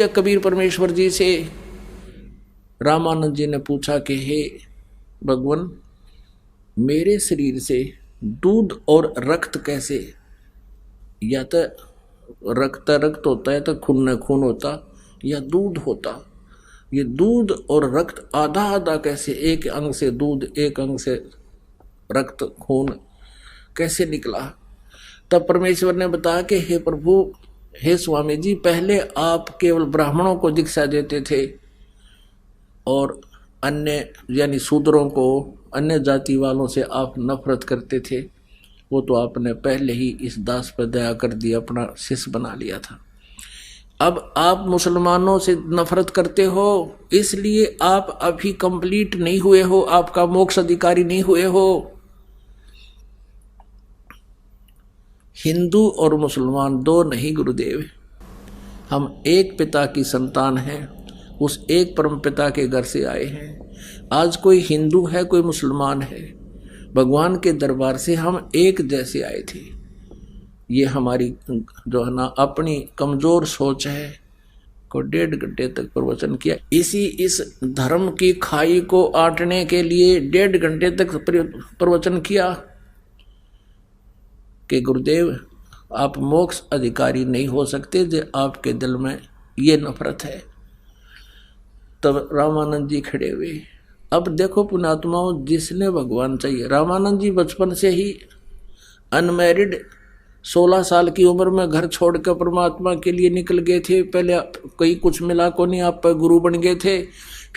कबीर परमेश्वर जी से रामानंद जी ने पूछा कि हे भगवान, मेरे शरीर से दूध और रक्त कैसे, या तो रक्त होता है तो खून न खून होता, या दूध होता, ये दूध और रक्त आधा आधा कैसे, एक अंग से दूध एक अंग से रक्त खून कैसे निकला। तब परमेश्वर ने बताया कि हे प्रभु, हे स्वामी जी, पहले आप केवल ब्राह्मणों को दीक्षा देते थे और अन्य यानी शूद्रों को, अन्य जाति वालों से आप नफरत करते थे। वो तो आपने पहले ही इस दास पर दया कर दिया, अपना शिष्य बना लिया था। अब आप मुसलमानों से नफरत करते हो, इसलिए आप अभी कंप्लीट नहीं हुए हो, आपका मोक्ष अधिकारी नहीं हुए हो। हिंदू और मुसलमान दो नहीं गुरुदेव, हम एक पिता की संतान हैं, उस एक परम पिता के घर से आए हैं। आज कोई हिंदू है, कोई मुसलमान है, भगवान के दरबार से हम एक जैसे आए थे। ये हमारी जो है ना अपनी कमजोर सोच है को 1.5 घंटे तक प्रवचन किया। इस धर्म की खाई को आटने के लिए 1.5 घंटे तक प्रवचन किया कि गुरुदेव आप मोक्ष अधिकारी नहीं हो सकते जो आपके दिल में ये नफरत है। तब रामानंद जी खड़े हुए। अब देखो पुण्यात्माओं, जिसने भगवान चाहिए, रामानंद जी बचपन से ही अनमैरिड 16 साल की उम्र में घर छोड़कर परमात्मा के लिए निकल गए थे। पहले कहीं कुछ मिला को नहीं, आप पर गुरु बन गए थे।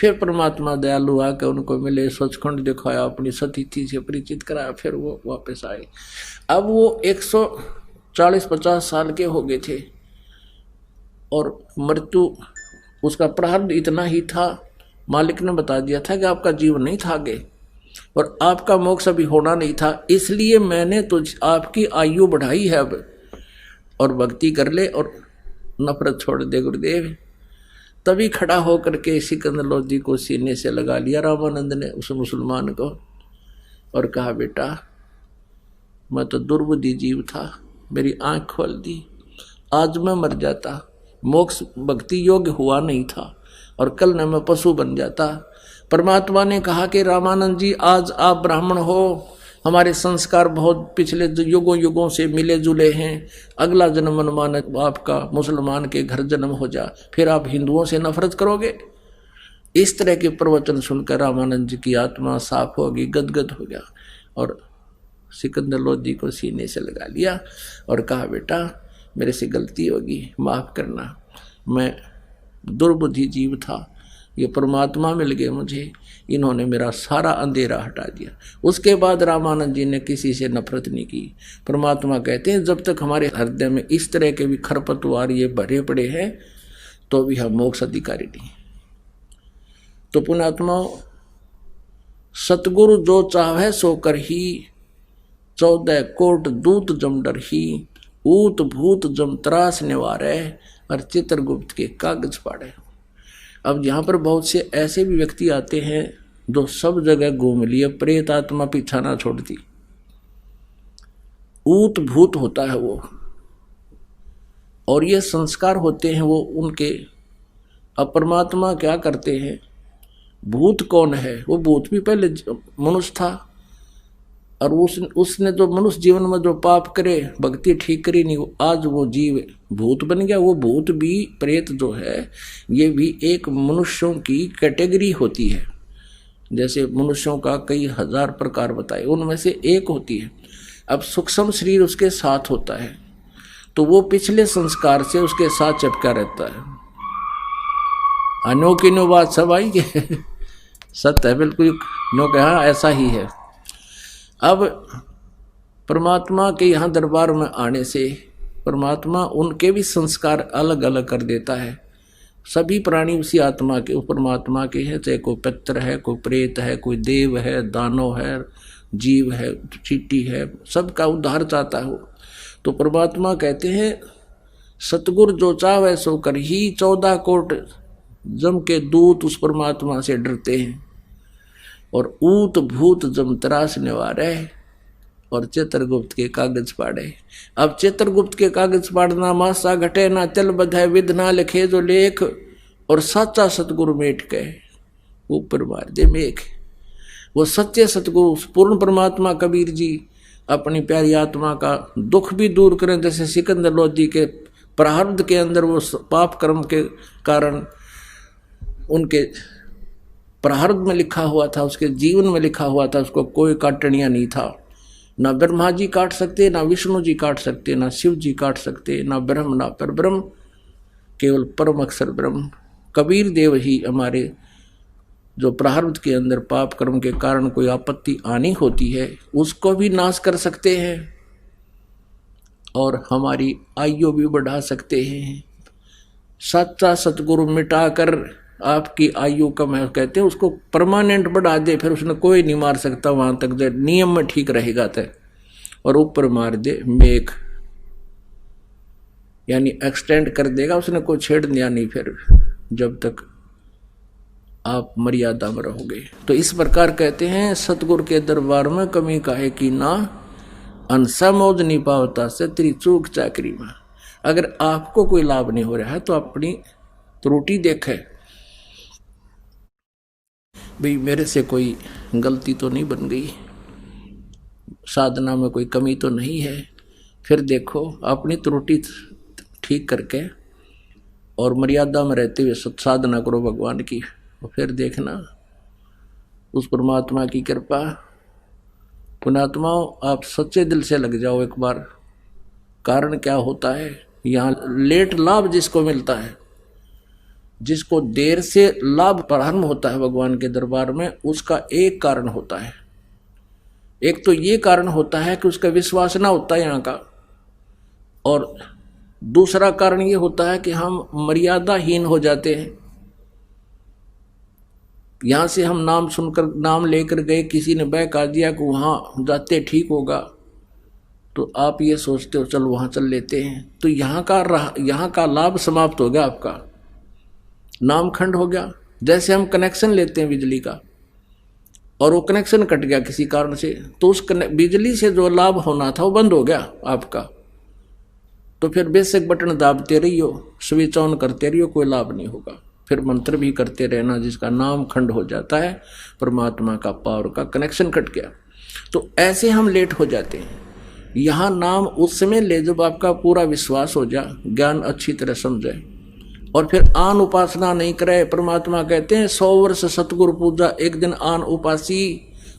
फिर परमात्मा दयालु आकर उनको मिले, सचखंड दिखाया, अपनी सतीथि से परिचित कराया, फिर वो वापस आए। अब वो 140-50 साल के हो गए थे और मृत्यु उसका प्रारब्ध इतना ही था, मालिक ने बता दिया था कि आपका जीवन नहीं था आगे और आपका मोक्ष अभी होना नहीं था, इसलिए मैंने तो आपकी आयु बढ़ाई है अब, और भक्ति कर ले और नफरत छोड़ दे गुरुदेव। तभी खड़ा होकर के सिकंदर लोधी को सीने से लगा लिया रामानंद ने उस मुसलमान को और कहा, बेटा मैं तो दुर्बुद्धि जीव था, मेरी आंख खोल दी, आज मैं मर जाता, मोक्ष भक्ति योग्य हुआ नहीं था और कल न मैं पशु बन जाता। परमात्मा ने कहा कि रामानंद जी, आज आप ब्राह्मण हो, हमारे संस्कार बहुत पिछले युगों युगों से मिले जुले हैं, अगला जन्म मनमान आपका मुसलमान के घर जन्म हो जा, फिर आप हिंदुओं से नफरत करोगे। इस तरह के प्रवचन सुनकर रामानंद जी की आत्मा साफ हो गई, गदगद हो गया और सिकंदर लोधी को सीने से लगा लिया और कहा, बेटा मेरे से गलती होगी, माफ करना, मैं दुर्बुद्धि जीव था, ये परमात्मा मिल गए मुझे, इन्होंने मेरा सारा अंधेरा हटा दिया। उसके बाद रामानंद जी ने किसी से नफरत नहीं की। परमात्मा कहते हैं जब तक हमारे हृदय में इस तरह के भी खरपतवार ये भरे पड़े हैं तो भी हम मोक्ष अधिकारी नहीं। तो पुण्यात्मा, सतगुरु जो चाहे सो कर ही, 14 कोट दूत जम डर ही, ऊत भूत जम त्रास निवारे, और चित्रगुप्त के कागज पाड़े। अब यहाँ पर बहुत से ऐसे भी व्यक्ति आते हैं जो सब जगह घूम लिए, प्रेत आत्मा पीछा ना छोड़ती, ऊत भूत होता है वो, और ये संस्कार होते हैं वो उनके। अब परमात्मा क्या करते हैं, भूत कौन है, वो भूत भी पहले मनुष्य था और उसने जो मनुष्य जीवन में जो पाप करे, भक्ति ठीक करी नहीं, आज वो जीव भूत बन गया। वो भूत भी, प्रेत जो है, ये भी एक मनुष्यों की कैटेगरी होती है। जैसे मनुष्यों का कई हजार प्रकार बताए, उनमें से एक होती है। अब सूक्ष्म शरीर उसके साथ होता है तो वो पिछले संस्कार से उसके साथ चिपका रहता है। अनोखी नो बात सब आई के सत्य है, बिल्कुल नो कहा ऐसा ही है। अब परमात्मा के यहाँ दरबार में आने से परमात्मा उनके भी संस्कार अलग अलग कर देता है। सभी प्राणी उसी आत्मा के, परमात्मा के हैं, चाहे कोई पितर है, कोई प्रेत है, कोई देव है, दानव है, जीव है, चींटी है, सबका उद्धार चाहता है। तो परमात्मा कहते हैं सतगुरु जो चाहे सो कर ही, 14 कोट जम के दूत उस परमात्मा से डरते हैं और ऊत भूत जम त्रास निवारे, और चित्रगुप्त के कागज पाड़े। अब चित्रगुप्त के कागज पाड़ना मासा घटे ना चल बधाए विध ना लिखे जो लेख, और सच्चा सतगुरु मेट के ऊपर मार दे मेघ। वो सच्चे सतगुरु पूर्ण परमात्मा कबीर जी अपनी प्यारी आत्मा का दुख भी दूर करें, जैसे सिकंदर लोधी के प्रारब्ध के अंदर वो पाप कर्म के कारण उनके प्रारब्ध में लिखा हुआ था, उसके जीवन में लिखा हुआ था, उसको कोई काटनिया नहीं था। ना ब्रह्मा जी काट सकते, ना विष्णु जी काट सकते, ना शिव जी काट सकते, ना ब्रह्म ना पर ब्रह्म, केवल परम अक्षर ब्रह्म कबीर देव ही हमारे जो प्रारब्ध के अंदर पाप कर्म के कारण कोई आपत्ति आनी होती है उसको भी नाश कर सकते हैं और हमारी आयु भी बढ़ा सकते हैं। सच्चा सतगुरु मिटाकर आपकी आयु का मैं कहते हैं उसको परमानेंट बढ़ा दे, फिर उसने कोई नहीं मार सकता वहां तक दे नियम में ठीक रहेगा तय, और ऊपर मार दे मेघ, यानी एक्सटेंड कर देगा, उसने कोई छेड़ दिया नहीं फिर जब तक आप मर्यादा में रहोगे। तो इस प्रकार कहते हैं सतगुरु के दरबार में कमी काहे की ना, अनसा मौज नहीं पावता से तेरी चूक चाकरी में। अगर आपको कोई लाभ नहीं हो रहा है तो अपनी त्रुटि देखे, भाई मेरे से कोई गलती तो नहीं बन गई, साधना में कोई कमी तो नहीं है, फिर देखो अपनी त्रुटि ठीक करके और मर्यादा में रहते हुए साधना करो भगवान की, और फिर देखना उस परमात्मा की कृपा। पुण्यात्माओं आप सच्चे दिल से लग जाओ एक बार। कारण क्या होता है, यहाँ लेट लाभ जिसको मिलता है, जिसको देर से लाभ प्रारंभ होता है भगवान के दरबार में, उसका एक कारण होता है। एक तो ये कारण होता है कि उसका विश्वास ना होता है यहाँ का, और दूसरा कारण ये होता है कि हम मर्यादाहीन हो जाते हैं। यहां से हम नाम सुनकर नाम लेकर गए, किसी ने बहका दिया कि वहां जाते ठीक होगा, तो आप ये सोचते हो चल वहां चल लेते हैं, तो यहाँ का लाभ समाप्त हो गया, आपका नाम खंड हो गया। जैसे हम कनेक्शन लेते हैं बिजली का और वो कनेक्शन कट गया किसी कारण से, तो उस बिजली से जो लाभ होना था वो बंद हो गया आपका, तो फिर बेशक बटन दाबते रहियो, स्विच ऑन करते रहियो, कोई लाभ नहीं होगा। फिर मंत्र भी करते रहना, जिसका नाम खंड हो जाता है, परमात्मा का पावर का कनेक्शन कट गया। तो ऐसे हम लेट हो जाते हैं। यहाँ नाम उस समय ले जब आपका पूरा विश्वास हो जाए, ज्ञान अच्छी तरह समझे, और फिर आन उपासना नहीं करे। परमात्मा कहते हैं 100 वर्ष सतगुरु पूजा एक दिन आन उपासी,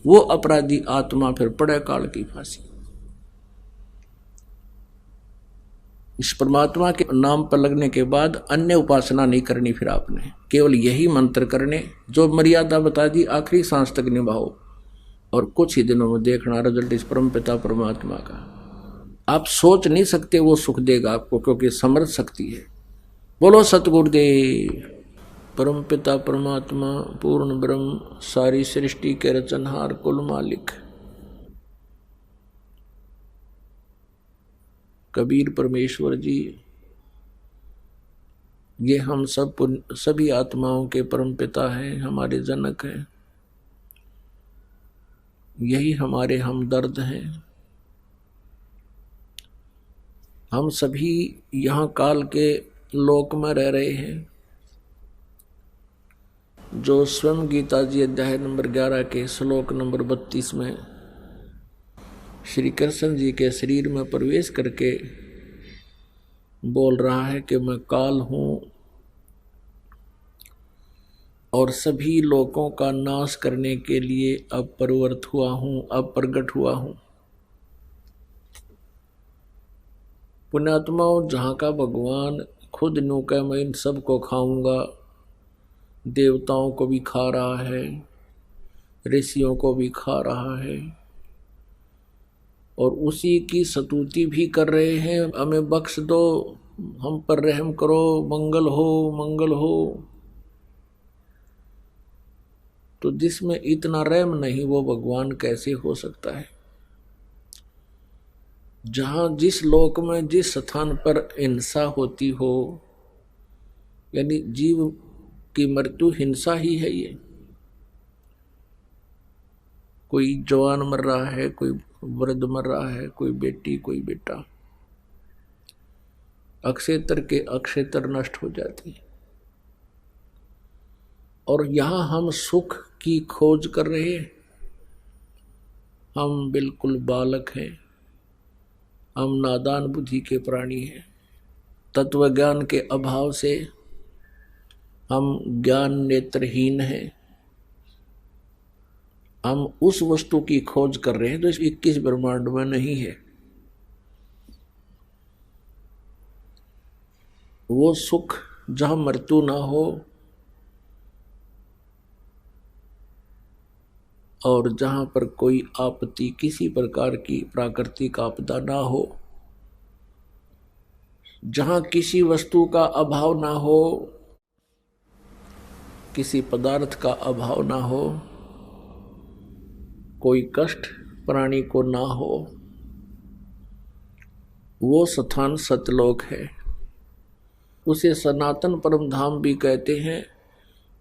वो अपराधी आत्मा फिर पड़े काल की फांसी। इस परमात्मा के नाम पर लगने के बाद अन्य उपासना नहीं करनी, फिर आपने केवल यही मंत्र करने, जो मर्यादा बता दी आखिरी सांस तक निभाओ, और कुछ ही दिनों में देखना रिजल्ट इस परम पिता परमात्मा का। आप सोच नहीं सकते वो सुख देगा आपको, क्योंकि समर्थ शक्ति है। बोलो सतगुरुदेव। परम पिता परमात्मा पूर्ण ब्रह्म सारी सृष्टि के रचनहार कुल मालिक कबीर परमेश्वर जी, ये हम सभी आत्माओं के परम पिता हैं, हमारे जनक हैं, यही हमारे हमदर्द हैं। हम सभी यहाँ काल के लोक में रह रहे हैं, जो स्वयं गीता जी अध्याय नंबर 11 के श्लोक नंबर 32 में श्री कृष्ण जी के शरीर में प्रवेश करके बोल रहा है कि मैं काल हूँ और सभी लोगों का नाश करने के लिए अब प्रवृत्त हुआ हूँ, अब प्रकट हुआ हूँ। पुण्यात्माओं, जहाँ का भगवान खुद नौका मैं इन सब को खाऊंगा, देवताओं को भी खा रहा है, ऋषियों को भी खा रहा है, और उसी की स्तुति भी कर रहे हैं, हमें बख्श दो, हम पर रहम करो, मंगल हो मंगल हो। तो जिसमें इतना रहम नहीं वो भगवान कैसे हो सकता है? जहाँ जिस लोक में जिस स्थान पर हिंसा होती हो, यानी जीव की मृत्यु हिंसा ही है, ये कोई जवान मर रहा है, कोई वृद्ध मर रहा है, कोई बेटी कोई बेटा। अक्षेत्र के अक्षेत्र नष्ट हो जाती है। और यहां हम सुख की खोज कर रहे हैं। हम बिल्कुल बालक हैं, हम नादान बुद्धि के प्राणी हैं। तत्व ज्ञान के अभाव से हम ज्ञान नेत्रहीन हैं। हम उस वस्तु की खोज कर रहे हैं जो इस 21 ब्रह्मांड में नहीं है। वो सुख जहां मृत्यु ना हो और जहां पर कोई आपत्ति, किसी प्रकार की प्राकृतिक आपदा ना हो, जहां किसी वस्तु का अभाव ना हो, किसी पदार्थ का अभाव ना हो, कोई कष्ट प्राणी को ना हो, वो स्थान सतलोक है। उसे सनातन परम धाम भी कहते हैं।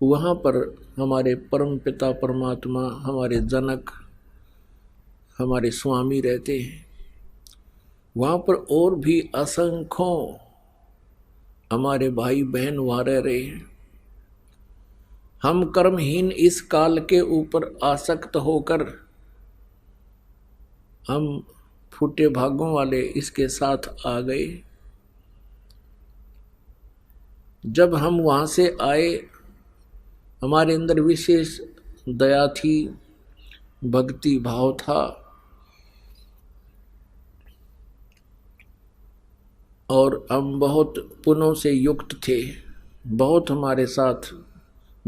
वहाँ पर हमारे परम पिता परमात्मा, हमारे जनक, हमारे स्वामी रहते हैं। वहाँ पर और भी असंख्यों हमारे भाई बहन वहाँ रह रहे हैं। हम कर्महीन इस काल के ऊपर आसक्त होकर हम फूटे भागों वाले इसके साथ आ गए। जब हम वहाँ से आए, हमारे अंदर विशेष दया थी, भक्ति भाव था और हम बहुत पुण्यों से युक्त थे। बहुत हमारे साथ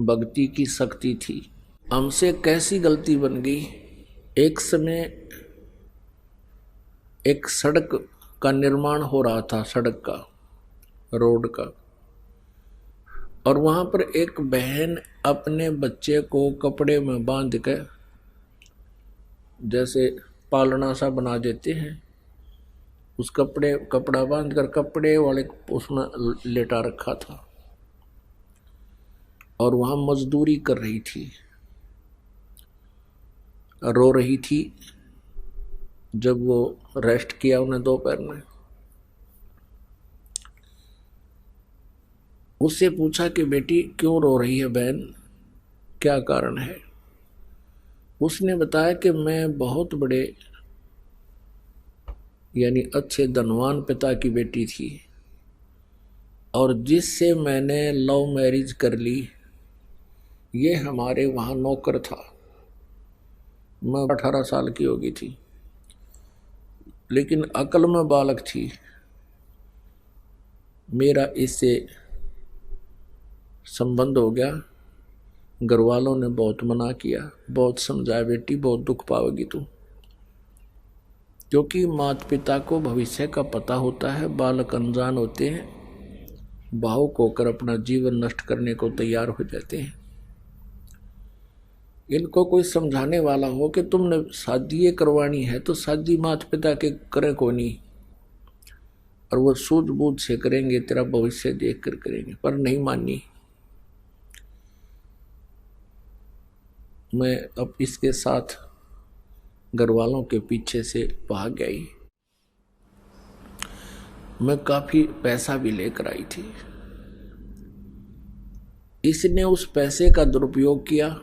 भक्ति की शक्ति थी। हमसे कैसी गलती बन गई। एक समय एक सड़क का निर्माण हो रहा था, सड़क का, रोड का, और वहाँ पर एक बहन अपने बच्चे को कपड़े में बांध कर, जैसे पालना सा बना देते हैं, उस कपड़ा बांध कर कपड़े वाले उसमें लेटा रखा था और वहाँ मजदूरी कर रही थी, रो रही थी। जब वो रेस्ट किया उन्हें दोपहर में, उससे पूछा कि बेटी क्यों रो रही है बहन, क्या कारण है। उसने बताया कि मैं बहुत बड़े यानी अच्छे धनवान पिता की बेटी थी और जिससे मैंने लव मैरिज कर ली, ये हमारे वहाँ नौकर था। मैं 18 साल की होगी थी, लेकिन अकल में बालक थी। मेरा इससे संबंध हो गया। घर वालों ने बहुत मना किया, बहुत समझाया, बेटी बहुत दुख पाओगी तू, क्योंकि माता पिता को भविष्य का पता होता है। बालक अनजान होते हैं, भावुक होकर अपना जीवन नष्ट करने को तैयार हो जाते हैं। इनको कोई समझाने वाला हो कि तुमने शादी करवानी है तो शादी माता पिता के करे को नहीं, और वो सूझबूझ से करेंगे, तेरा भविष्य देख कर करेंगे, पर नहीं मानी। मैं अब इसके साथ घर वालों के पीछे से भाग गई। मैं काफी पैसा भी लेकर आई थी। इसने उस पैसे का दुरुपयोग किया,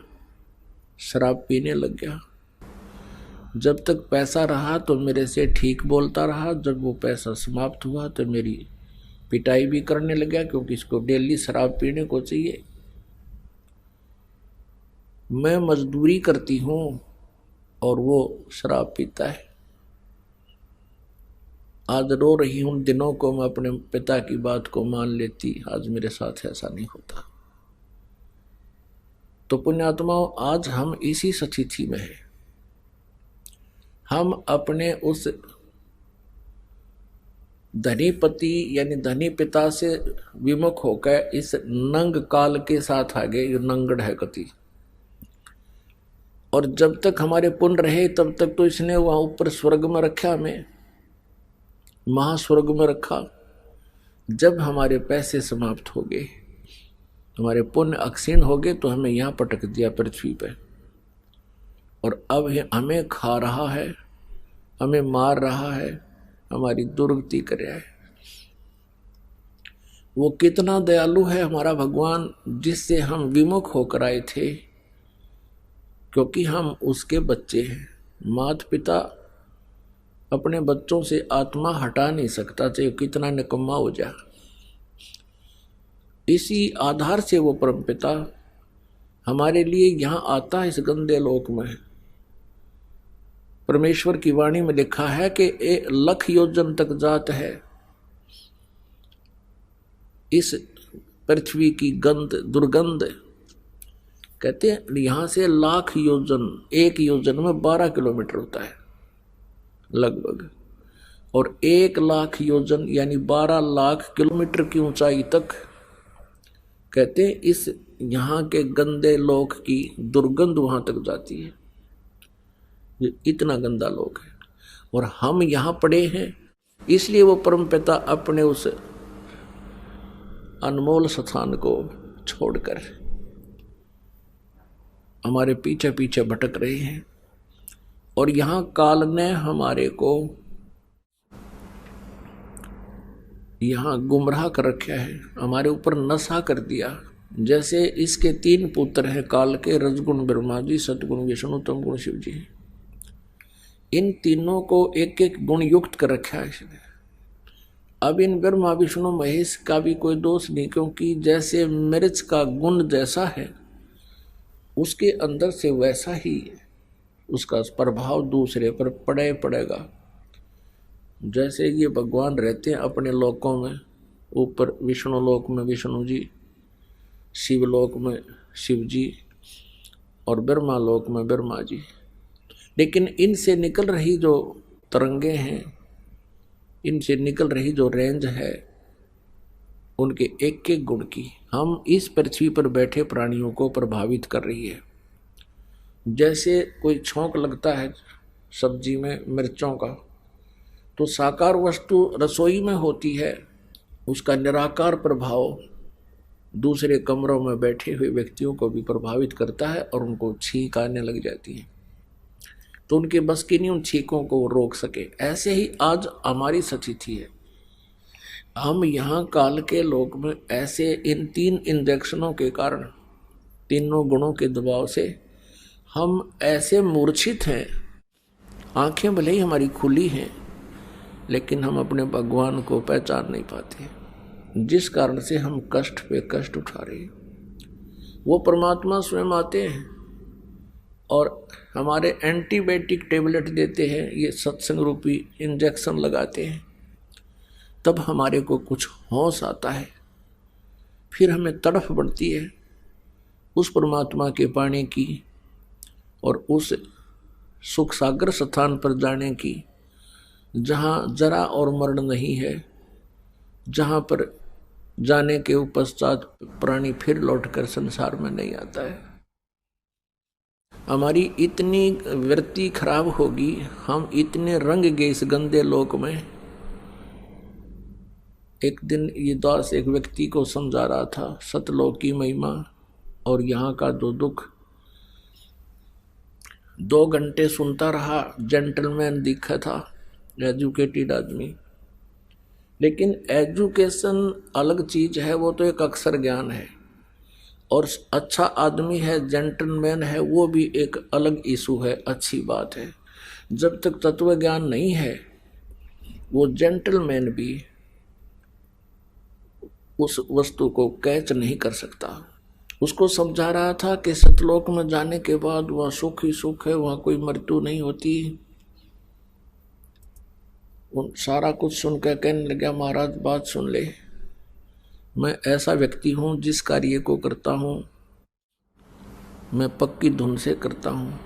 शराब पीने लग गया। जब तक पैसा रहा तो मेरे से ठीक बोलता रहा। जब वो पैसा समाप्त हुआ तो मेरी पिटाई भी करने लग गया, क्योंकि इसको डेली शराब पीने को चाहिए। मैं मजदूरी करती हूँ और वो शराब पीता है। आज रो रही हूँ, दिनों को मैं अपने पिता की बात को मान लेती, आज मेरे साथ ऐसा नहीं होता। तो पुण्यात्माओं, आज हम इसी स्थिति में हैं। हम अपने उस धनी पति यानी धनी पिता से विमुख होकर इस नंग काल के साथ आ गए। ये नंगड़ है गति। और जब तक हमारे पुण्य रहे तब तक तो इसने वहां ऊपर स्वर्ग में रखा, हमें महास्वर्ग में रखा। जब हमारे पैसे समाप्त हो गए, हमारे पुण्य अक्षीण हो गए, तो हमें यहाँ पटक दिया पृथ्वी पे। और अब हमें खा रहा है, हमें मार रहा है, हमारी दुर्गति कर रहा है। वो कितना दयालु है हमारा भगवान, जिससे हम विमुख होकर आए थे, क्योंकि हम उसके बच्चे हैं। माता पिता अपने बच्चों से आत्मा हटा नहीं सकता, चाहे कितना निकम्मा हो जाए। इसी आधार से वो परमपिता हमारे लिए यहाँ आता है इस गंदे लोक में। परमेश्वर की वाणी में लिखा है कि 1,00,000 योजन तक जात है इस पृथ्वी की गंध, दुर्गंध। कहते हैं यहां से 1,00,000 योजन, 1 योजन में 12 किलोमीटर होता है लगभग, और 1,00,000 योजन यानी 12 लाख किलोमीटर की ऊंचाई तक कहते हैं इस यहाँ के गंदे लोक की दुर्गंध वहां तक जाती है। ये इतना गंदा लोक है और हम यहाँ पड़े हैं। इसलिए वो परमपिता अपने उस अनमोल स्थान को छोड़कर हमारे पीछे पीछे भटक रहे हैं। और यहाँ काल ने हमारे को यहाँ गुमराह कर रखा है, हमारे ऊपर नशा कर दिया। जैसे इसके 3 पुत्र हैं काल के, रजगुण ब्रह्मा जी, सतगुण विष्णु, तमगुण शिव जी। इन तीनों को एक एक गुण युक्त कर रखा है इसने। अब इन ब्रह्मा विष्णु महेश का भी कोई दोष नहीं, क्योंकि जैसे मिर्च का गुण जैसा है उसके अंदर से वैसा ही उसका प्रभाव दूसरे पर पड़ेगा। जैसे ये भगवान रहते हैं अपने लोकों में, ऊपर विष्णु लोक में विष्णु जी, शिव लोक में शिव जी और ब्रह्मा लोक में ब्रह्मा जी। लेकिन इनसे निकल रही जो तरंगे हैं, इनसे निकल रही जो रेंज है, उनके एक एक गुण की हम इस पृथ्वी पर बैठे प्राणियों को प्रभावित कर रही है। जैसे कोई छौंक लगता है सब्जी में मिर्चों का, तो साकार वस्तु रसोई में होती है, उसका निराकार प्रभाव दूसरे कमरों में बैठे हुए व्यक्तियों को भी प्रभावित करता है और उनको छींक आने लग जाती है, तो उनके बस की नहीं उन छींकों को रोक सके। ऐसे ही आज हमारी स्थिति है। हम यहाँ काल के लोक में ऐसे इन 3 इंजेक्शनों के कारण, तीनों गुणों के दबाव से हम ऐसे मूर्छित हैं। आंखें भले ही हमारी खुली हैं, लेकिन हम अपने भगवान को पहचान नहीं पाते, जिस कारण से हम कष्ट पे कष्ट उठा रहे हैं। वो परमात्मा स्वयं आते हैं और हमारे एंटीबायोटिक टेबलेट देते हैं, ये सत्संग रूपी इंजेक्शन लगाते हैं, तब हमारे को कुछ होश आता है। फिर हमें तड़फ बढ़ती है उस परमात्मा के पाने की और उस सुख सागर स्थान पर जाने की, जहाँ जरा और मरण नहीं है, जहाँ पर जाने के पश्चात प्राणी फिर लौटकर संसार में नहीं आता है। हमारी इतनी वृत्ति खराब होगी, हम इतने रंग गए इस गंदे लोक में। एक दिन ये दास एक व्यक्ति को समझा रहा था सतलोक की महिमा और यहाँ का जो दुख। 2 घंटे सुनता रहा, जेंटलमैन दिखा था, एजुकेटेड आदमी। लेकिन एजुकेशन अलग चीज है, वो तो एक अक्षर ज्ञान है, और अच्छा आदमी है, जेंटलमैन है, वो भी एक अलग इशू है, अच्छी बात है। जब तक तत्व ज्ञान नहीं है, वो जेंटलमैन भी उस वस्तु को कैच नहीं कर सकता। उसको समझा रहा था कि सतलोक में जाने के बाद वह सुख ही सुख है, वहाँ कोई मृत्यु नहीं होती। सारा कुछ सुनकर कहने लगा, महाराज बात सुन ले, मैं ऐसा व्यक्ति हूँ जिस कार्य को करता हूँ मैं पक्की धुन से करता हूँ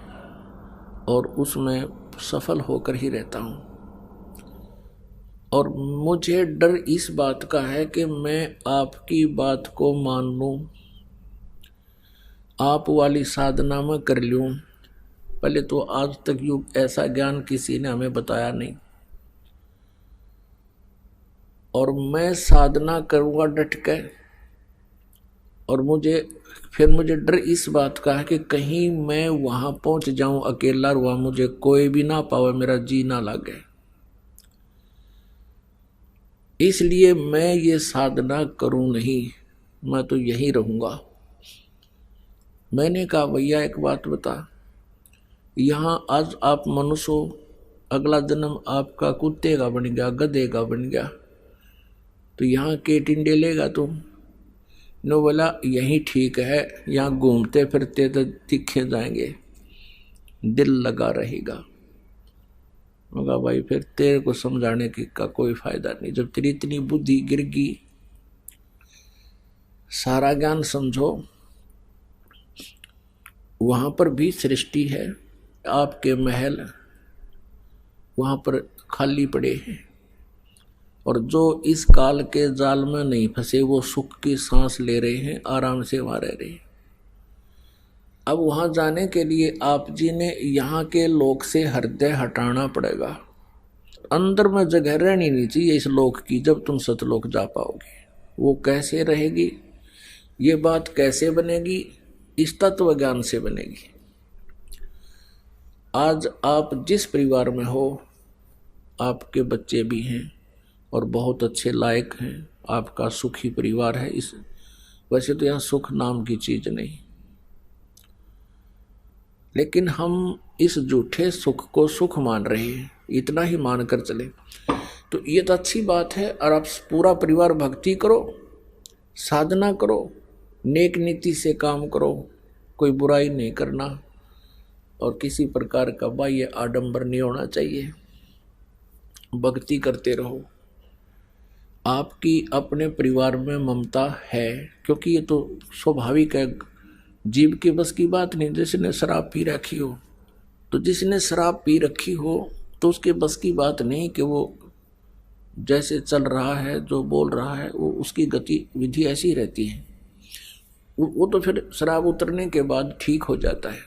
और उसमें सफल होकर ही रहता हूँ। और मुझे डर इस बात का है कि मैं आपकी बात को मान लूँ, आप वाली साधना में कर लूँ। पहले तो आज तक यूँ ऐसा ज्ञान किसी ने हमें बताया नहीं, और मैं साधना करूँगा डट कर, और मुझे डर इस बात का है कि कहीं मैं वहां पहुंच जाऊं अकेला और वहां मुझे कोई भी ना पावे, मेरा जी ना लगे। इसलिए मैं ये साधना करूं नहीं, मैं तो यहीं रहूंगा। मैंने कहा भैया एक बात बता, यहाँ आज आप मनुष्य हो, अगला जन्म आपका कुत्ते का बन गया, गधे का बन गया, तो यहाँ के टिंडे लेगा तुम? नो बोला यही ठीक है, यहाँ घूमते फिरते तो दिखे जाएंगे, दिल लगा रहेगा। मगर भाई फिर तेरे को समझाने का कोई फायदा नहीं, जब तेरी इतनी बुद्धि गिर गई। सारा ज्ञान समझो, वहां पर भी सृष्टि है, आपके महल वहां पर खाली पड़े हैं, और जो इस काल के जाल में नहीं फंसे वो सुख की सांस ले रहे हैं, आराम से वहां रह रहे हैं। अब वहां जाने के लिए आप जी ने यहाँ के लोक से हृदय हटाना पड़ेगा। अंदर में जगह रहनी नहीं चाहिए इस लोक की, जब तुम सतलोक जा पाओगे। वो कैसे रहेगी, ये बात कैसे बनेगी, इस तत्व ज्ञान से बनेगी। आज आप जिस परिवार में हो, आपके बच्चे भी हैं और बहुत अच्छे लायक हैं, आपका सुखी परिवार है। इस वैसे तो यहाँ सुख नाम की चीज नहीं, लेकिन हम इस झूठे सुख को सुख मान रहे हैं, इतना ही मान कर चले तो ये तो अच्छी बात है। और आप पूरा परिवार भक्ति करो, साधना करो, नेक नीति से काम करो, कोई बुराई नहीं करना और किसी प्रकार का बाह्य आडंबर नहीं होना चाहिए। भक्ति करते रहो। आपकी अपने परिवार में ममता है, क्योंकि ये तो स्वाभाविक है, जीव के बस की बात नहीं। जिसने शराब पी रखी हो, तो जिसने शराब पी रखी हो तो उसके बस की बात नहीं कि वो जैसे चल रहा है, जो बोल रहा है, वो उसकी गतिविधि ऐसी रहती है। वो तो फिर शराब उतरने के बाद ठीक हो जाता है।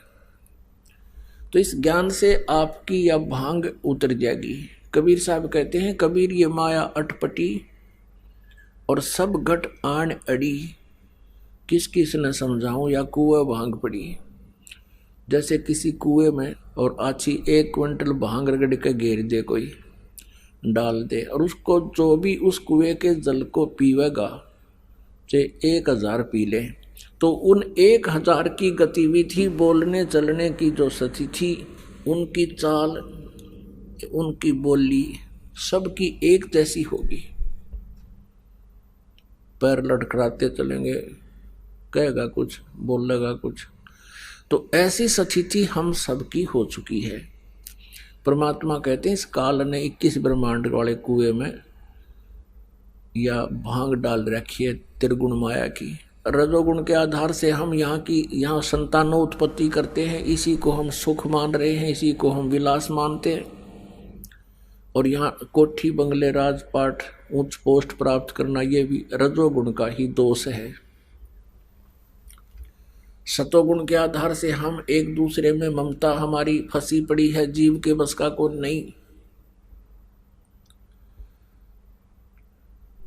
तो इस ज्ञान से आपकी यह भांग उतर जाएगी। कबीर साहब कहते हैं, कबीर ये माया अटपटी और सब घट आन अड़ी, किस किस न समझाऊं या कुएं भांग पड़ी। जैसे किसी कुएं में और आछी 1 क्विंटल भांग रगड़ के घेर दे, कोई डाल दे, और उसको जो भी उस कुएं के जल को पीवेगा, चाहे 1000 पी ले, तो उन 1000 की गतिविधि, बोलने चलने की जो स्थिति, उनकी चाल, उनकी बोली, सबकी एक जैसी होगी। पैर लटखड़ाते चलेंगे, कहेगा कुछ, बोलेगा कुछ। तो ऐसी स्थिति हम सबकी हो चुकी है। परमात्मा कहते हैं, इस काल ने 21 ब्रह्मांड वाले कुएं में या भांग डाल रखी है त्रिगुण माया की। रजोगुण के आधार से हम यहाँ संतानों उत्पत्ति करते हैं, इसी को हम सुख मान रहे हैं, इसी को हम विलास मानते हैं। और यहाँ कोठी बंगले राजपाट उच्च पोस्ट प्राप्त करना, ये भी रजोगुण का ही दोष है। सतोगुण के आधार से हम एक दूसरे में ममता हमारी फंसी पड़ी है, जीव के बस का कोई नहीं।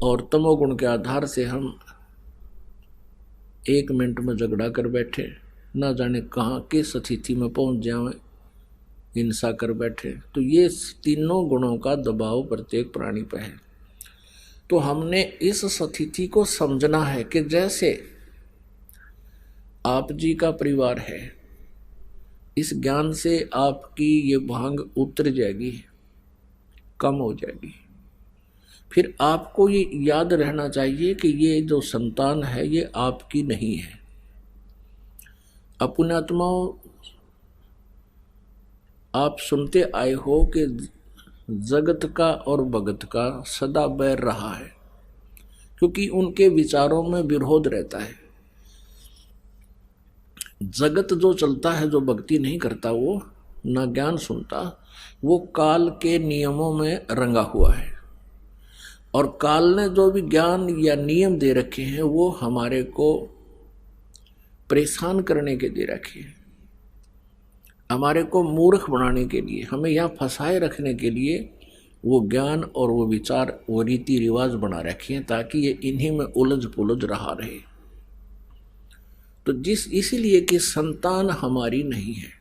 और तमोगुण के आधार से हम 1 मिनट में झगड़ा कर बैठे, ना जाने कहाँ किस स्थिति में पहुंच जाए, हिंसा कर बैठे। तो ये तीनों गुणों का दबाव प्रत्येक प्राणी पर है। तो हमने इस स्थिति को समझना है कि जैसे आप जी का परिवार है, इस ज्ञान से आपकी ये भांग उतर जाएगी, कम हो जाएगी। फिर आपको ये याद रहना चाहिए कि ये जो संतान है ये आपकी नहीं है। अपने आत्माओं, आप सुनते आए हो कि जगत का और भगत का सदा बैर रहा है, क्योंकि उनके विचारों में विरोध रहता है। जगत जो चलता है, जो भक्ति नहीं करता, वो ना ज्ञान सुनता, वो काल के नियमों में रंगा हुआ है। और काल ने जो भी ज्ञान या नियम दे रखे हैं, वो हमारे को परेशान करने के दे रखे हैं, हमारे को मूर्ख बनाने के लिए, हमें यहाँ फंसाए रखने के लिए वो ज्ञान और वो विचार, वो रीति रिवाज बना रखे हैं, ताकि ये इन्हीं में उलझ पुलझ रहा रहे। तो इसीलिए कि संतान हमारी नहीं है।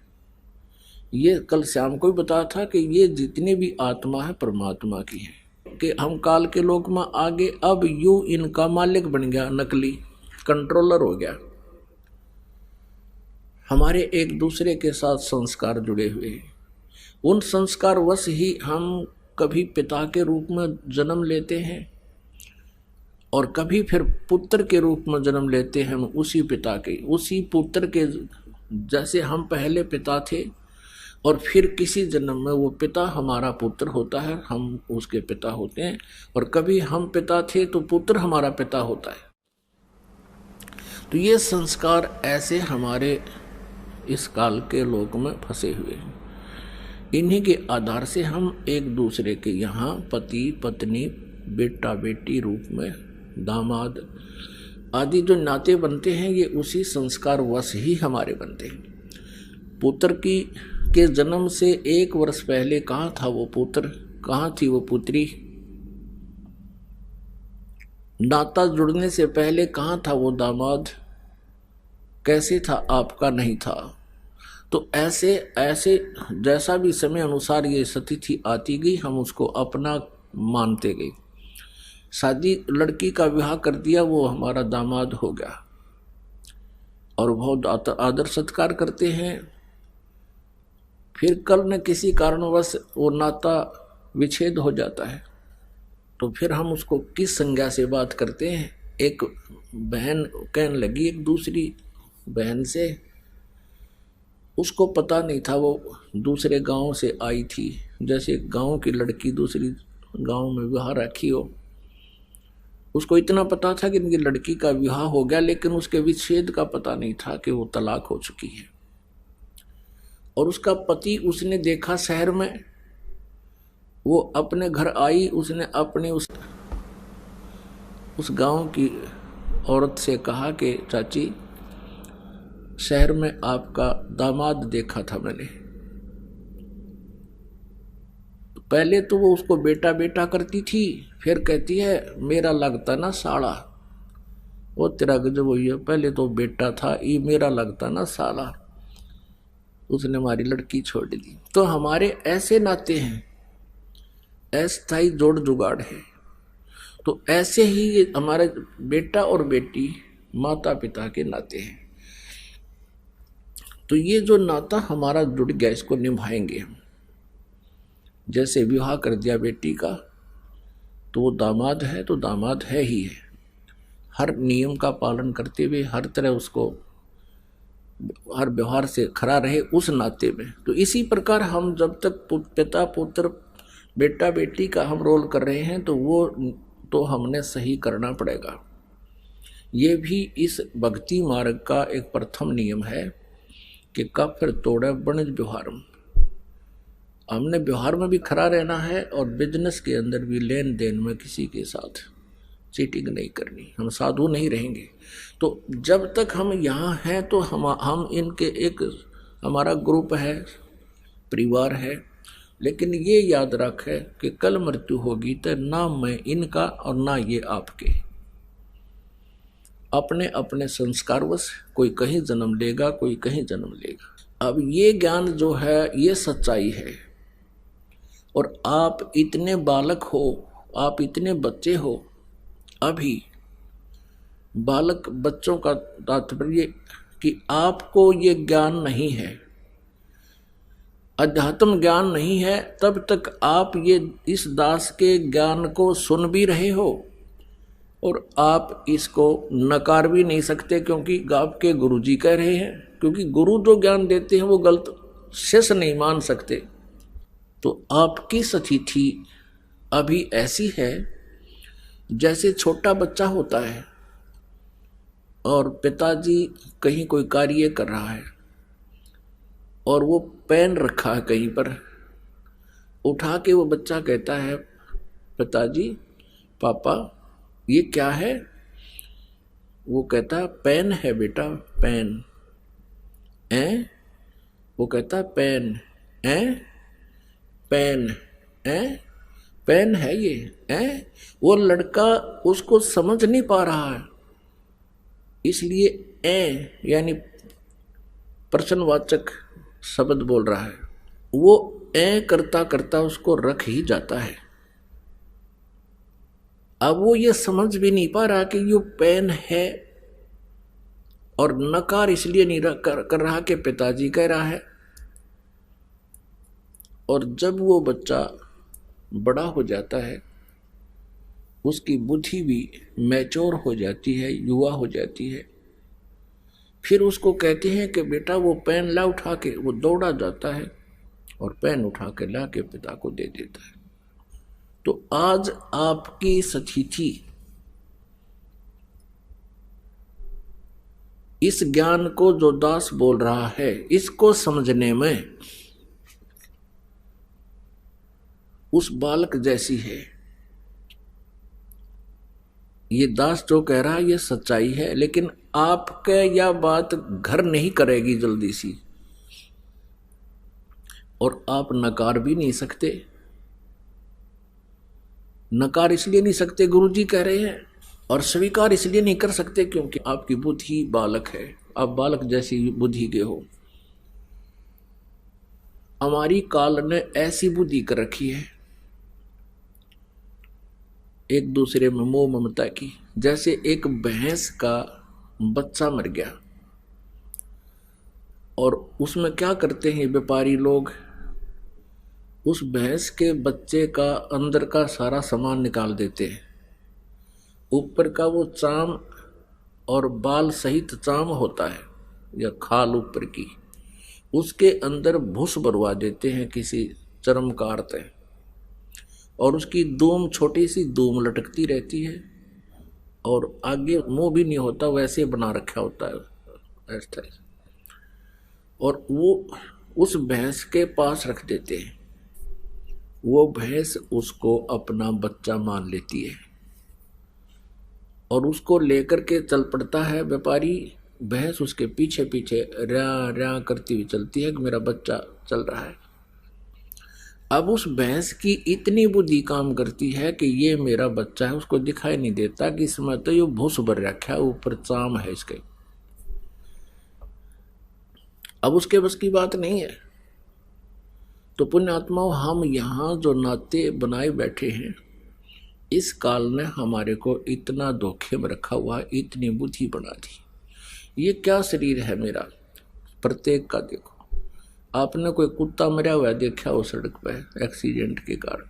ये कल श्याम को भी बताया था कि ये जितने भी आत्मा है परमात्मा की है, कि हम काल के लोक में आगे अब यू इनका मालिक बन गया, नकली कंट्रोलर हो गया। हमारे एक दूसरे के साथ संस्कार जुड़े हुए हैं, उन संस्कार वश ही हम कभी पिता के रूप में जन्म लेते हैं और कभी फिर पुत्र के रूप में जन्म लेते हैं। उसी पिता के, उसी पुत्र के, जैसे हम पहले पिता थे और फिर किसी जन्म में वो पिता हमारा पुत्र होता है, हम उसके पिता होते हैं। और कभी हम पिता थे तो पुत्र हमारा पिता होता है। तो ये संस्कार ऐसे हमारे इस काल के लोक में फंसे हुए हैं। इन्हीं के आधार से हम एक दूसरे के यहाँ पति पत्नी, बेटा बेटी रूप में, दामाद आदि जो नाते बनते हैं, ये उसी संस्कार वश ही हमारे बनते हैं। पुत्र के जन्म से 1 वर्ष पहले कहाँ था वो पुत्र, कहाँ थी वो पुत्री? नाता जुड़ने से पहले कहाँ था वो दामाद, कैसे था आपका नहीं था। तो ऐसे ऐसे जैसा भी समय अनुसार ये स्थिति आती गई, हम उसको अपना मानते गए। शादी, लड़की का विवाह कर दिया, वो हमारा दामाद हो गया और बहुत आदर सत्कार करते हैं। फिर कल न किसी कारणवश वो नाता विच्छेद हो जाता है, तो फिर हम उसको किस संज्ञा से बात करते हैं? एक बहन कहने लगी एक दूसरी बहन से, उसको पता नहीं था वो दूसरे गांव से आई थी, जैसे गांव की लड़की दूसरी गांव में विवाह रखी हो। उसको इतना पता था कि इनकी लड़की का विवाह हो गया, लेकिन उसके विच्छेद का पता नहीं था कि वो तलाक हो चुकी है। और उसका पति उसने देखा शहर में, वो अपने घर आई, उसने अपने उस गांव की औरत से कहा कि चाची, शहर में आपका दामाद देखा था मैंने। पहले तो वो उसको बेटा बेटा करती थी, फिर कहती है मेरा लगता ना साला। वो तेरा गजब हुई है, पहले तो बेटा था, ये मेरा लगता ना साला। उसने हमारी लड़की छोड़ दी। तो हमारे ऐसे नाते हैं, अस्थायी जोड़ जुगाड़ है। तो ऐसे ही हमारे बेटा और बेटी माता पिता के नाते हैं। तो ये जो नाता हमारा जुड़ गया, इसको निभाएंगे हम। जैसे विवाह कर दिया बेटी का, तो वो दामाद है तो दामाद है ही है, हर नियम का पालन करते हुए, हर तरह उसको हर व्यवहार से खरा रहे उस नाते में। तो इसी प्रकार हम जब तक पिता पुत्र बेटा बेटी का हम रोल कर रहे हैं, तो वो तो हमने सही करना पड़ेगा। ये भी इस भक्ति मार्ग का एक प्रथम नियम है कि कब फिर तोड़े वणिज व्यवहार। हमने व्यवहार में भी खरा रहना है और बिजनेस के अंदर भी, लेन देन में किसी के साथ चीटिंग नहीं करनी। हम साधु नहीं रहेंगे। तो जब तक हम यहाँ हैं तो हम इनके एक हमारा ग्रुप है, परिवार है। लेकिन ये याद रखे कि कल मृत्यु होगी तो ना मैं इनका और ना ये आपके। अपने अपने संस्कारवश कोई कहीं जन्म लेगा, कोई कहीं जन्म लेगा। अब ये ज्ञान जो है ये सच्चाई है। और आप इतने बालक हो, आप इतने बच्चे हो, अभी बालक बच्चों का तात्पर्य कि आपको ये ज्ञान नहीं है, अध्यात्म ज्ञान नहीं है, तब तक आप ये इस दास के ज्ञान को सुन भी रहे हो और आप इसको नकार भी नहीं सकते, क्योंकि आपके गुरु जी कह रहे हैं। क्योंकि गुरु जो ज्ञान देते हैं वो गलत शेष नहीं मान सकते। तो आपकी स्थिति अभी ऐसी है जैसे छोटा बच्चा होता है और पिताजी कहीं कोई कार्य कर रहा है और वो पेन रखा है कहीं पर, उठा के वो बच्चा कहता है पिताजी, पापा ये क्या है? वो कहता है पेन है बेटा, पेन। वो कहता है पेन, पेन, पेन है ये। वो लड़का उसको समझ नहीं पा रहा है, इसलिए ए यानी प्रश्नवाचक शब्द बोल रहा है, वो ए करता करता उसको रख ही जाता है। अब वो ये समझ भी नहीं पा रहा कि ये पेन है, और नकार इसलिए नहीं कर रहा कि पिताजी कह रहा है। और जब वो बच्चा बड़ा हो जाता है, उसकी बुद्धि भी मैच्योर हो जाती है, युवा हो जाती है, फिर उसको कहते हैं कि बेटा वो पेन ला उठा के, वो दौड़ा जाता है और पेन उठा के ला के पिता को दे देता है। तो आज आपकी स्थिति इस ज्ञान को जो दास बोल रहा है, इसको समझने में उस बालक जैसी है। ये दास जो कह रहा है ये सच्चाई है, लेकिन आपके यह बात घर नहीं करेगी जल्दी सी, और आप नकार भी नहीं सकते। नकार इसलिए नहीं सकते, गुरुजी कह रहे हैं, और स्वीकार इसलिए नहीं कर सकते क्योंकि आपकी बुद्धि बालक है, आप बालक जैसी बुद्धि के हो। हमारी काल ने ऐसी बुद्धि कर रखी है एक दूसरे में मोह ममता की। जैसे एक भैंस का बच्चा मर गया और उसमें क्या करते हैं व्यापारी लोग, उस भैंस के बच्चे का अंदर का सारा सामान निकाल देते हैं। ऊपर का वो चाम और बाल सहित चाम होता है या खाल ऊपर की, उसके अंदर भूस भरवा देते हैं किसी चरम का अर्थ है, और उसकी दूम छोटी सी दूम लटकती रहती है और आगे मुंह भी नहीं होता, वैसे बना रखा होता है ऐसा। और वो उस भैंस के पास रख देते हैं। वो भैंस उसको अपना बच्चा मान लेती है और उसको लेकर के चल पड़ता है व्यापारी। भैंस उसके पीछे पीछे र्या र्या करती हुई चलती है कि मेरा बच्चा चल रहा है। अब उस भैंस की इतनी बुद्धि काम करती है कि ये मेरा बच्चा है, उसको दिखाई नहीं देता कि इसमें तो ये भूस भर रखा है, ऊपर चाम है इसके। अब उसके बस की बात नहीं है। तो पुण्यात्माओं, हम यहाँ जो नाते बनाए बैठे हैं, इस काल ने हमारे को इतना धोखे में रखा हुआ, इतनी बुद्धि बना दी। ये क्या शरीर है मेरा, प्रत्येक का देखो। आपने कोई कुत्ता मरा हुआ देखा हो सड़क पर एक्सीडेंट के कारण,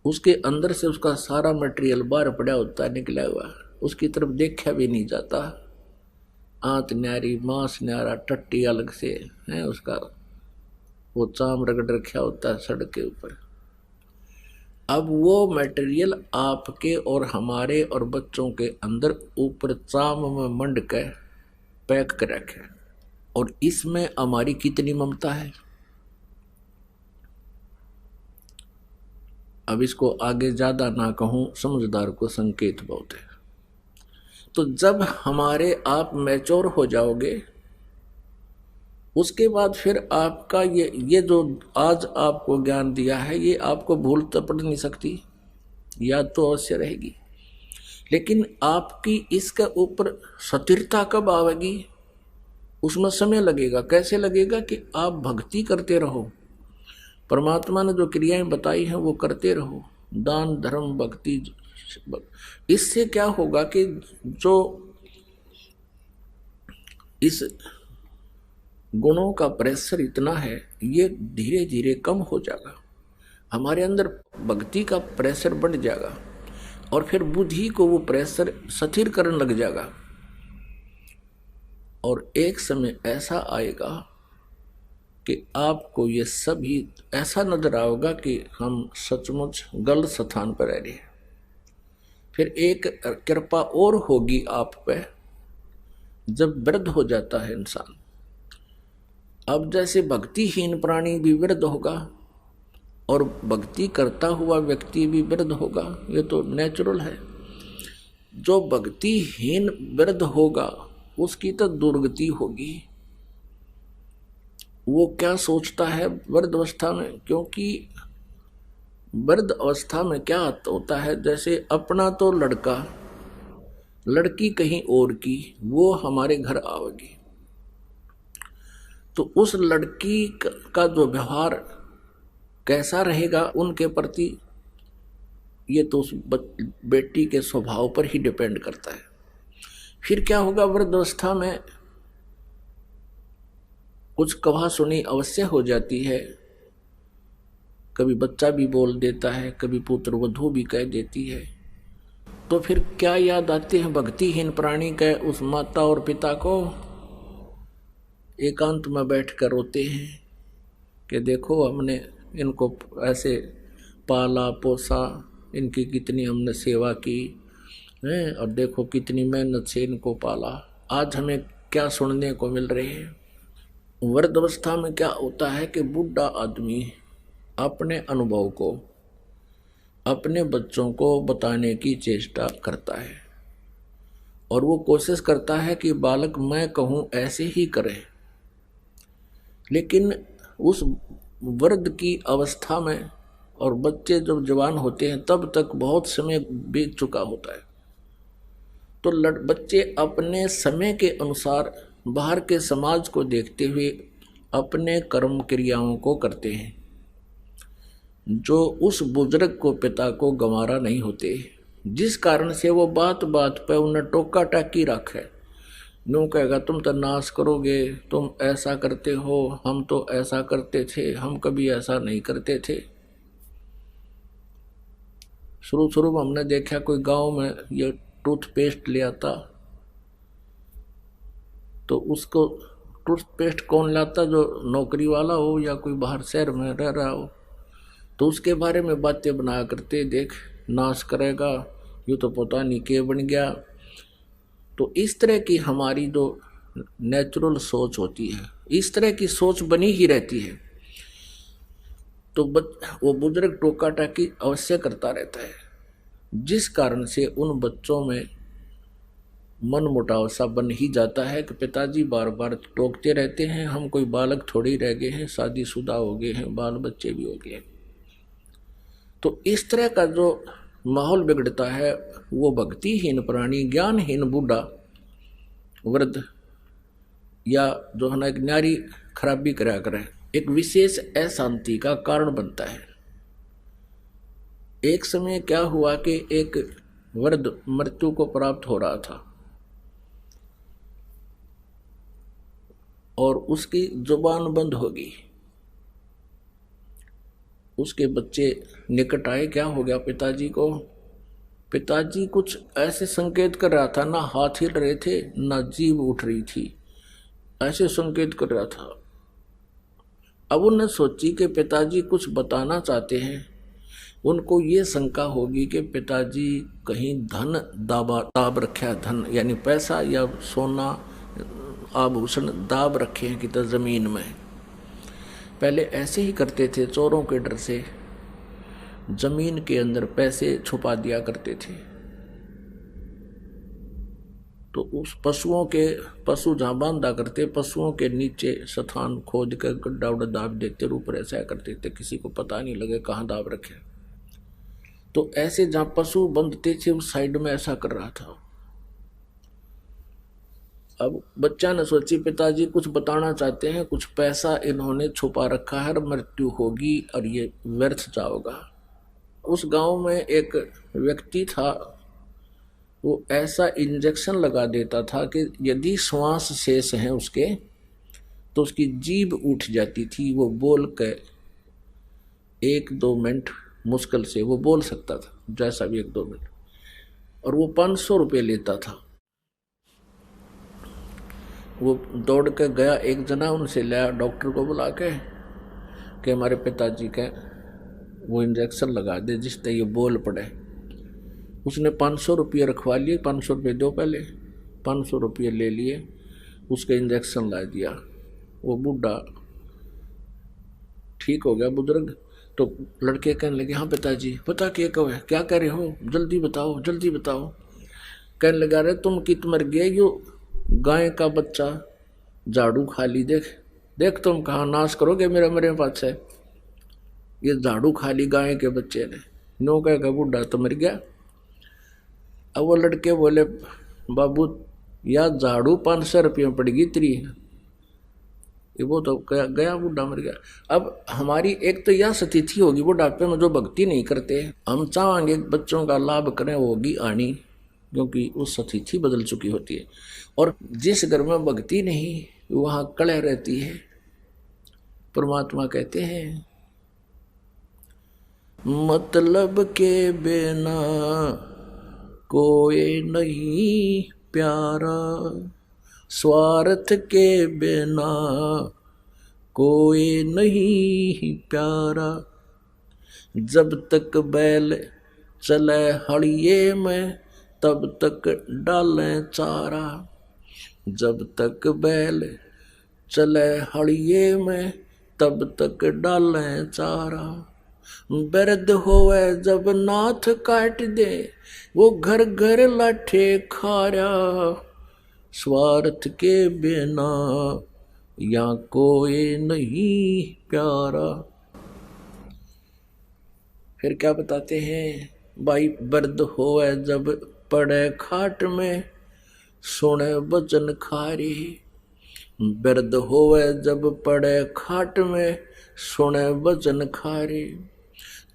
उसके अंदर से उसका सारा मटेरियल बाहर पड़ा होता है, निकला हुआ, उसकी तरफ देखा भी नहीं जाता। आंत न्यारी, मांस न्यारा, टट्टी अलग से है, उसका वो चाम रगड़ रखा होता है सड़क के ऊपर। अब वो मटेरियल आपके और हमारे और बच्चों के अंदर ऊपर चाम में मंड के पैक कर रखे, और इसमें हमारी कितनी ममता है। अब इसको आगे ज्यादा ना कहूं, समझदार को संकेत बहुत है। तो जब हमारे आप मैच्योर हो जाओगे, उसके बाद फिर आपका ये जो आज आपको ज्ञान दिया है, ये आपको भूल तो पड़ नहीं सकती, याद तो अवश्य रहेगी, लेकिन आपकी इसके ऊपर स्थिरता कब आवेगी, उसमें समय लगेगा। कैसे लगेगा कि आप भक्ति करते रहो, परमात्मा ने जो क्रियाएं बताई हैं वो करते रहो, दान धर्म भक्ति। इससे क्या होगा कि जो इस गुणों का प्रेशर इतना है, ये धीरे धीरे कम हो जाएगा। हमारे अंदर भक्ति का प्रेशर बढ़ जाएगा और फिर बुद्धि को वो प्रेशर स्थिर करने लग जाएगा। और एक समय ऐसा आएगा कि आपको ये सभी ऐसा नजर आएगा कि हम सचमुच गलत स्थान पर रह रहे हैं। फिर एक कृपा और होगी आप पे, जब वृद्ध हो जाता है इंसान। अब जैसे भक्तिहीन प्राणी भी वृद्ध होगा और भक्ति करता हुआ व्यक्ति भी वृद्ध होगा, ये तो नेचुरल है। जो भक्तिहीन वृद्ध होगा उसकी तो दुर्गति होगी। वो क्या सोचता है वृद्ध अवस्था में, क्योंकि वृद्ध अवस्था में क्या होता है, जैसे अपना तो लड़का लड़की कहीं और की, वो हमारे घर आवेगी, तो उस लड़की का जो व्यवहार कैसा रहेगा उनके प्रति, ये तो उस बेटी के स्वभाव पर ही डिपेंड करता है। फिर क्या होगा, वृद्धावस्था में कुछ कहा सुनी अवश्य हो जाती है, कभी बच्चा भी बोल देता है, कभी पुत्र वधू भी कह देती है। तो फिर क्या याद आते हैं भक्तिहीन प्राणी के उस माता और पिता को, एकांत में बैठकर रोते हैं कि देखो हमने इनको ऐसे पाला पोसा, इनकी कितनी हमने सेवा की है, और देखो कितनी मेहनत से इनको पाला, आज हमें क्या सुनने को मिल रहे हैं। वृद्धावस्था में क्या होता है कि बूढ़ा आदमी अपने अनुभव को अपने बच्चों को बताने की चेष्टा करता है, और वो कोशिश करता है कि बालक मैं कहूँ ऐसे ही करे। लेकिन उस वृद्ध की अवस्था में और बच्चे जब जवान होते हैं तब तक बहुत समय बीत चुका होता है, तो बच्चे अपने समय के अनुसार बाहर के समाज को देखते हुए अपने कर्म क्रियाओं को करते हैं, जो उस बुजुर्ग को पिता को गंवारा नहीं होते, जिस कारण से वो बात बात पर उन्हें टोका टाकी रखे। यूँ कहेगा तुम तो नाश करोगे, तुम ऐसा करते हो, हम तो ऐसा करते थे, हम कभी ऐसा नहीं करते थे। शुरू में हमने देखा कोई गांव में ये टूथपेस्ट ले आता, तो उसको टूथपेस्ट कौन लाता, जो नौकरी वाला हो या कोई बाहर शहर में रह रहा हो, तो उसके बारे में बातें बनाया करते, देख नाश करेगा, ये तो पता नहीं क्या बन गया। तो इस तरह की हमारी जो नेचुरल सोच होती है, इस तरह की सोच बनी ही रहती है। तो वो बुजुर्ग टोका टाकी अवश्य करता रहता है, जिस कारण से उन बच्चों में मन मुटाव सा बन ही जाता है कि पिताजी बार बार टोकते रहते हैं, हम कोई बालक थोड़ी रह गए हैं, शादीशुदा हो गए हैं, बाल बच्चे भी हो गए। तो इस तरह का जो माहौल बिगड़ता है, वो भक्तिहीन प्राणी, ज्ञानहीन बूढ़ा वृद्ध या जो है ना एक न्यारी खराबी करा करे, एक विशेष अशांति का कारण बनता है। एक समय क्या हुआ कि एक वृद्ध मृत्यु को प्राप्त हो रहा था और उसकी जुबान बंद हो गई। उसके बच्चे निकट आए, क्या हो गया पिताजी को? पिताजी कुछ ऐसे संकेत कर रहा था, ना हाथ हिल रहे थे ना जीभ उठ रही थी, ऐसे संकेत कर रहा था। अब उन्हें सोची कि पिताजी कुछ बताना चाहते हैं। उनको ये शंका होगी कि पिताजी कहीं धन दाब रखा है, धन यानी पैसा या सोना आभूषण दाब रखे हैं कि तो जमीन में। पहले ऐसे ही करते थे, चोरों के डर से जमीन के अंदर पैसे छुपा दिया करते थे। तो उस पशु जहाँ बांधा करते, पशुओं के नीचे स्थान खोद कर गड्ढा उड्ढा दाब देते, ऊपर ऐसा करते थे किसी को पता नहीं लगे कहाँ दाब रखे। तो ऐसे जहाँ पशु बंधते थे उस साइड में ऐसा कर रहा था। अब बच्चा ने सोची पिताजी कुछ बताना चाहते हैं, कुछ पैसा इन्होंने छुपा रखा है, मृत्यु होगी और ये व्यर्थ जाओगा। उस गांव में एक व्यक्ति था, वो ऐसा इंजेक्शन लगा देता था कि यदि श्वास शेष हैं उसके तो उसकी जीभ उठ जाती थी, वो बोल के 1-2 मिनट मुश्किल से वो बोल सकता था, जैसा भी 1-2 मिनट, और वो 500 रुपये लेता था। वो दौड़ के गया, एक जना उनसे लाया, डॉक्टर को बुला के कि हमारे पिताजी के वो इंजेक्शन लगा दे जिससे ये बोल पड़े। उसने 500 रुपये रखवा लिए, 500 रुपये दो पहले, 500 रुपये ले लिए, उसके इंजेक्शन ला दिया। वो बूढ़ा ठीक हो गया, बुजुर्ग। तो लड़के कहने लगे, हाँ पिताजी पता क्या कह रहे हो, जल्दी बताओ जल्दी बताओ। कहने लगा, रे तुम कित मर गए, यो गाय का बच्चा झाड़ू खा ली, देख तुम कहाँ नाश करोगे मेरा मरे पास है। ये झाड़ू खा ली गाय के बच्चे ने। नो कहेगा बूढ़ा तो मर गया। अब वो लड़के बोले, बाबू या झाड़ू 500 रुपये में पड़ेगी तेरी, वो तो गया बुढ़ा मर गया। अब हमारी एक तो यह स्थिति होगी बुढ़ापे में जो भक्ति नहीं करते, हम चाहेंगे बच्चों का लाभ करें, वो होगी आनी, क्योंकि उस स्थिति बदल चुकी होती है। और जिस घर में भक्ति नहीं वहां कलह रहती है। परमात्मा कहते हैं मतलब के बिना कोई नहीं प्यारा, स्वार्थ के बिना कोई नहीं प्यारा, जब तक बैल चले हड़िए में तब तक डालें चारा, जब तक बैल चले हड़िए में तब तक डालें चारा, वृद्ध होवे जब नाथ काट दे वो घर घर लाठे खारा, स्वार्थ के बिना या कोई नहीं प्यारा। फिर क्या बताते हैं, भाई वृद्ध होवे जब पड़े खाट में सुने वचन खारी, वृद्ध होवे जब पड़े खाट में सुने वचन खारी,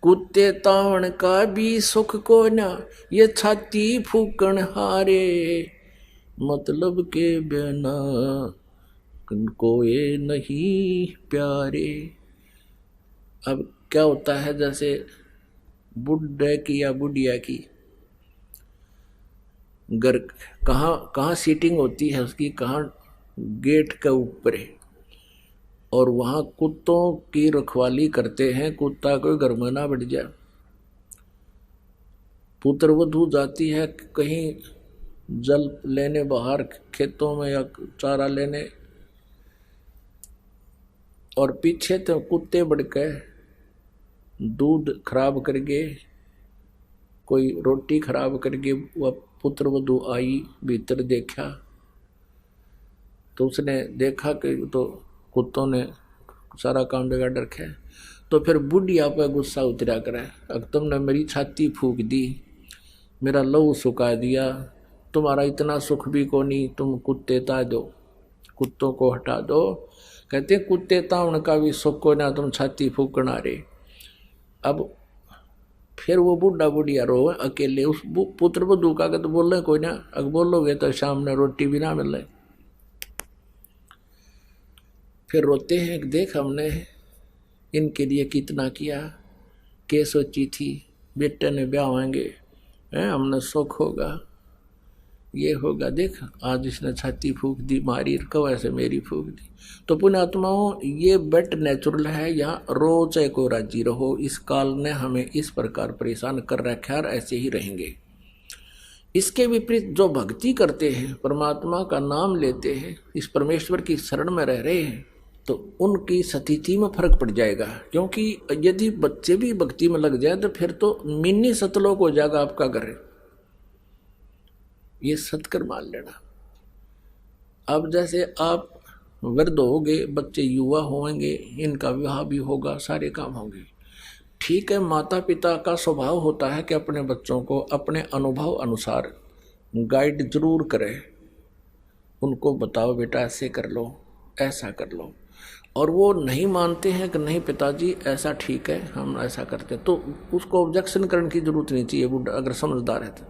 कुत्ते तावण का भी सुख को ना ये छाती फूकण हारे, मतलब के बिना कोई नहीं प्यारे। अब क्या होता है, जैसे बुढ़े की या बुढ़िया की घर कहाँ सीटिंग होती है उसकी, कहाँ गेट के ऊपर है, और वहाँ कुत्तों की रखवाली करते हैं, कुत्ता कोई घर में ना बढ़ जाए। पुत्र वधू जाती है कहीं जल लेने बाहर खेतों में या चारा लेने, और पीछे तो कुत्ते बढ़ के दूध खराब करके, कोई रोटी खराब करके, वह पुत्र वधू आई, भीतर देखा तो उसने देखा कि तो कुत्तों ने सारा काम बिगाड़ रखा है। तो फिर बुढ़िया पर गुस्सा उतरा करे, अब तुमने मेरी छाती फूक दी, मेरा लहू सुखा दिया, तुम्हारा इतना सुख भी को नहीं, तुम कुत्ते ता दो, कुत्तों को हटा दो। कहते कुत्ते तावण का भी सुख को ना, तुम छाती फूकना रे। अब फिर वो बुढ़ा बुढ़िया रो अकेले, उस पुत्र वधू का तो बोल रहे कोई ना, अगर बोलोगे तो शाम ने रोटी भी ना मिले। फिर रोते हैं कि देख हमने इनके लिए कितना किया, के सोची थी बेटे ने ब्याह होंगे, हमने सुख होगा, ये होगा, देख आज इसने छाती फूक दी, मारी कब ऐसे मेरी फूक दी। तो पुण्यात्माओं ये बट नेचुरल है, यहाँ रो चाहे को राजी रहो, इस काल ने हमें इस प्रकार परेशान कर रखा है और ऐसे ही रहेंगे। इसके विपरीत जो भक्ति करते हैं, परमात्मा का नाम लेते हैं, इस परमेश्वर की शरण में रह रहे हैं, तो उनकी स्थिति में फर्क पड़ जाएगा। क्योंकि यदि बच्चे भी भक्ति में लग जाए तो फिर तो मिनी सतलोक हो जाएगा आपका घर, ये सत्कर मान लेना। अब जैसे आप वृद्ध होंगे, बच्चे युवा होंगे, इनका विवाह भी होगा, सारे काम होंगे, ठीक है। माता पिता का स्वभाव होता है कि अपने बच्चों को अपने अनुभव अनुसार गाइड जरूर करें, उनको बताओ बेटा ऐसे कर लो, ऐसा कर लो, और वो नहीं मानते हैं कि नहीं पिताजी ऐसा ठीक है, हम ऐसा करते, तो उसको ऑब्जेक्शन करने की जरूरत नहीं चाहिए। बुढ़ा अगर समझदार है तो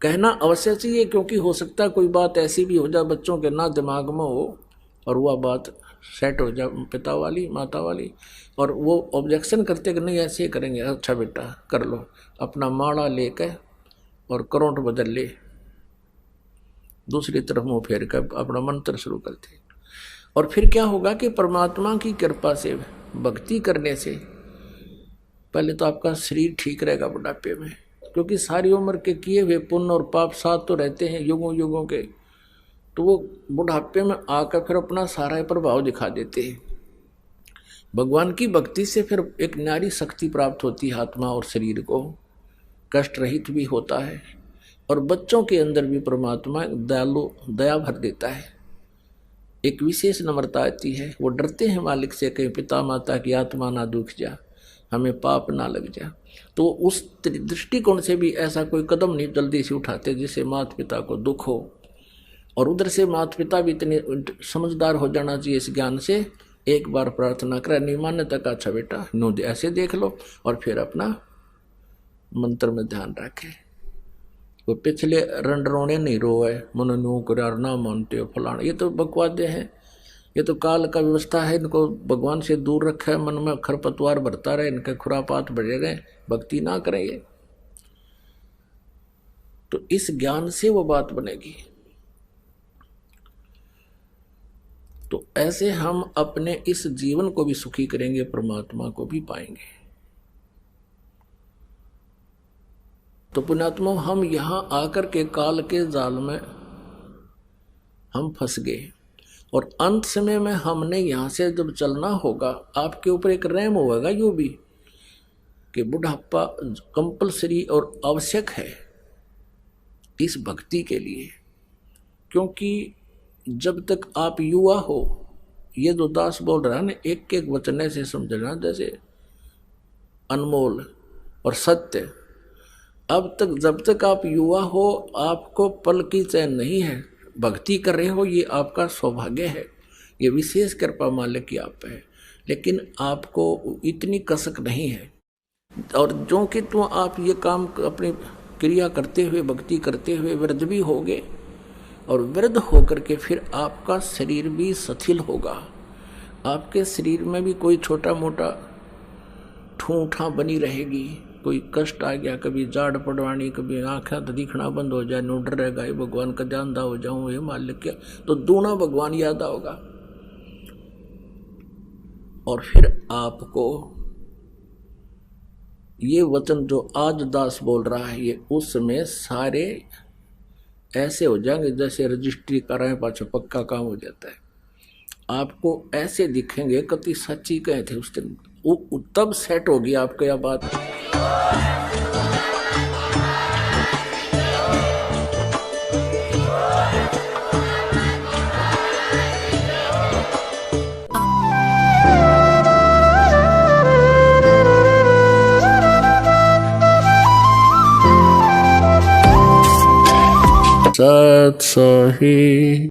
कहना अवश्य चाहिए, क्योंकि हो सकता है कोई बात ऐसी भी हो जाए बच्चों के ना दिमाग में हो और वह बात सेट हो जाए पिता वाली माता वाली, और वो ऑब्जेक्शन करते कि नहीं ऐसे करेंगे, अच्छा बेटा कर लो, अपना माड़ा लेकर और करोट बदल ले, दूसरी तरफ मुँह फेर कर अपना मंत्र शुरू करते। और फिर क्या होगा कि परमात्मा की कृपा से भक्ति करने से पहले तो आपका शरीर ठीक रहेगा बुढ़ापे में, क्योंकि सारी उम्र के किए हुए पुण्य और पाप साथ तो रहते हैं युगों युगों के, तो वो बुढ़ापे में आकर फिर अपना सारा प्रभाव दिखा देते हैं। भगवान की भक्ति से फिर एक न्यारी शक्ति प्राप्त होती है, आत्मा और शरीर को कष्ट रहित भी होता है, और बच्चों के अंदर भी परमात्मा दयालु दया भर देता है, एक विशेष नम्रता आती है। वो डरते हैं मालिक से, कहीं पिता माता की आत्मा ना दुख जा, हमें पाप ना लग जा। तो उस दृष्टिकोण से भी ऐसा कोई कदम नहीं जल्दी से उठाते जिससे माता पिता को दुख हो। और उधर से माता पिता भी इतने समझदार हो जाना चाहिए इस ज्ञान से, एक बार प्रार्थना करे, नहीं माने तक अच्छा बेटा नो ऐसे देख लो, और फिर अपना मंत्र में ध्यान रखे। वो पिछले रंडरोने नहीं रोए, मन नो करार ना मानते हो फलाना, ये तो बकवादे हैं, ये तो काल का व्यवस्था है। इनको भगवान से दूर रखा है, मन में खरपतवार भरता रहे, इनके खुरापात बढ़े रहे, भक्ति ना करेंगे। तो इस ज्ञान से वो बात बनेगी। तो ऐसे हम अपने इस जीवन को भी सुखी करेंगे, परमात्मा को भी पाएंगे। तो पुण्यात्मा, हम यहां आकर के काल के जाल में हम फंस गए, और अंत समय में हमने यहां से जब चलना होगा, आपके ऊपर एक रहम होगा यूं भी कि बुढ़ापा कंपलसरी और आवश्यक है इस भक्ति के लिए। क्योंकि जब तक आप युवा हो, ये जो दास बोल रहा है ना, एक एक वचन ऐसे समझना जैसे अनमोल और सत्य। अब तक जब तक आप युवा हो, आपको पल की चैन नहीं है, भक्ति कर रहे हो, ये आपका सौभाग्य है, ये विशेष कृपा मालिक की आप है। लेकिन आपको इतनी कसक नहीं है, और जो कि तो आप ये काम अपनी क्रिया करते हुए, भक्ति करते हुए वृद्ध भी होगे, और वृद्ध होकर के फिर आपका शरीर भी शिथिल होगा। आपके शरीर में भी कोई छोटा मोटा ठूठा बनी रहेगी, कोई कष्ट आ गया, कभी जाड़ पड़वानी, कभी आँखें दिखना बंद हो जाए, नोडर रहेगा, ये भगवान का जानदा हो जाऊं, ये मालिक क्या, तो दूना भगवान याद होगा। और फिर आपको ये वचन जो आज दास बोल रहा है, ये उस समय सारे ऐसे हो जाएंगे जैसे रजिस्ट्री कराएं पाछो पक्का काम हो जाता है। आपको ऐसे दिखेंगे कति सच्ची कहे थे उस दिन, तब सेट होगी आपको यह बात। सत सही।